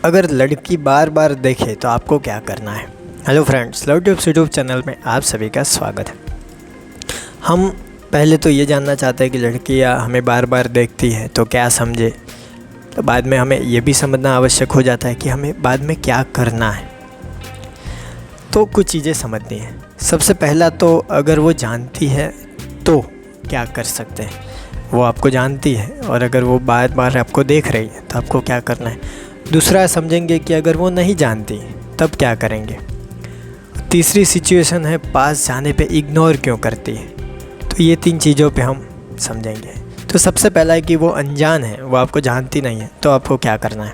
अगर लड़की बार बार देखे तो आपको क्या करना है। Hello friends, love tubes YouTube channel में आप सभी का स्वागत है। हम पहले तो ये जानना चाहते हैं कि लड़कियाँ हमें बार बार देखती है तो क्या समझे। तो बाद में हमें ये भी समझना आवश्यक हो जाता है कि हमें बाद में क्या करना है। तो कुछ चीज़ें समझनी है। सबसे पहला तो अगर वो जानती है तो क्या कर सकते हैं। वो आपको जानती है और अगर वो बार बार आपको देख रही है तो आपको क्या करना है। दूसरा समझेंगे कि अगर वो नहीं जानती तब क्या करेंगे। तीसरी सिचुएशन है पास जाने पे इग्नोर क्यों करती है। तो ये 3 चीज़ों पे हम समझेंगे। तो सबसे पहला है कि वो अनजान है, वो आपको जानती नहीं है, तो आपको क्या करना है।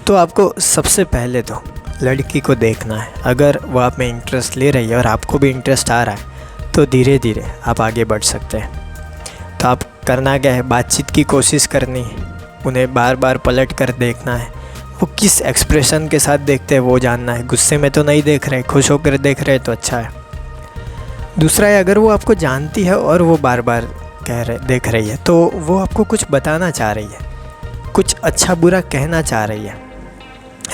तो आपको सबसे पहले तो लड़की को देखना है। अगर वो आप में इंटरेस्ट ले रही है और आपको भी इंटरेस्ट आ रहा है तो धीरे धीरे आप आगे बढ़ सकते हैं। तो आप करना क्या है, बातचीत की कोशिश करनी है। उन्हें बार बार पलट कर देखना है। वो किस एक्सप्रेशन के साथ देखते हैं वो जानना है। गुस्से में तो नहीं देख रहे, खुश होकर देख रहे तो अच्छा है। दूसरा है, अगर वो आपको जानती है और वो बार बार देख रही है तो वो आपको कुछ बताना चाह रही है, कुछ अच्छा बुरा कहना चाह रही है।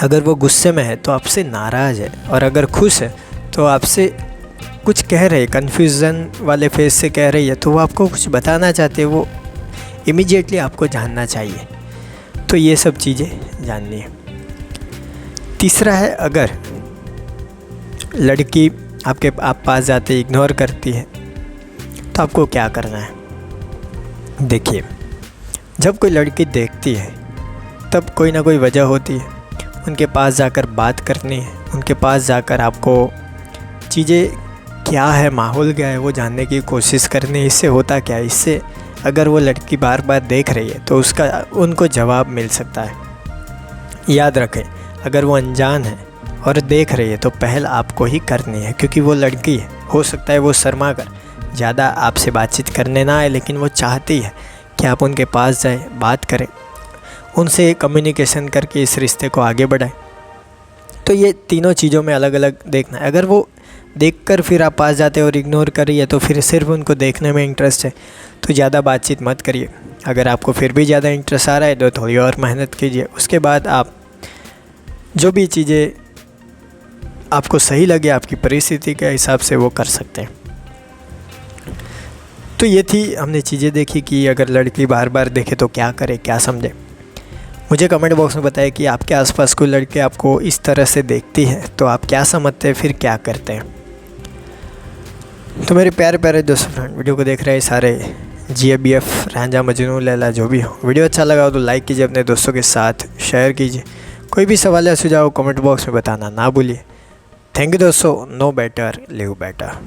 अगर वो गुस्से में है तो आपसे नाराज़ है, और अगर खुश है तो आपसे कुछ कह रही है, कन्फ्यूज़न वाले फेस से कह रही है, तो वो आपको कुछ बताना चाहती है। वो इमीडिएटली आपको जानना चाहिए। तो ये सब चीज़ें जाननी है। तीसरा है, अगर लड़की आप पास जाते इग्नोर करती है तो आपको क्या करना है। देखिए, जब कोई लड़की देखती है तब कोई ना कोई वजह होती है। उनके पास जाकर बात करनी है। उनके पास जाकर आपको चीज़ें क्या है, माहौल क्या है, वो जानने की कोशिश करनी है। इससे होता क्या है, इससे अगर वो लड़की बार बार देख रही है तो उनको जवाब मिल सकता है। याद रखें, अगर वो अनजान है और देख रही है तो पहल आपको ही करनी है, क्योंकि वो लड़की है। हो सकता है वो शर्मा कर ज़्यादा आपसे बातचीत करने ना आए, लेकिन वो चाहती है कि आप उनके पास जाए, बात करें, उनसे कम्युनिकेशन करके इस रिश्ते को आगे बढ़ाएं। तो ये तीनों चीज़ों में अलग अलग देखना है। अगर वो देखकर फिर आप पास जाते और इग्नोर कर रही है तो फिर सिर्फ उनको देखने में इंटरेस्ट है तो ज़्यादा बातचीत मत करिए। अगर आपको फिर भी ज़्यादा इंटरेस्ट आ रहा है तो थोड़ी और मेहनत कीजिए। उसके बाद आप जो भी चीज़ें आपको सही लगे, आपकी परिस्थिति के हिसाब से वो कर सकते हैं। तो ये थी, हमने चीज़ें देखी कि अगर लड़की बार बार देखे तो क्या करे, क्या समझे। मुझे कमेंट बॉक्स में बताएं कि आपके आसपास कोई लड़की आपको इस तरह से देखती है तो आप क्या समझते हैं, फिर क्या करते हैं। तो मेरे प्यारे प्यारे दोस्तों, फ्रेंड, वीडियो को देख रहे हैं सारे GABF, रांझा, मजनू, लैला, जो भी हो। वीडियो अच्छा लगा हो तो लाइक कीजिए, अपने दोस्तों के साथ शेयर कीजिए। कोई भी सवाल या सुझाव कमेंट बॉक्स में बताना ना भूलिए। थैंक यू दोस्तों। Know better live better.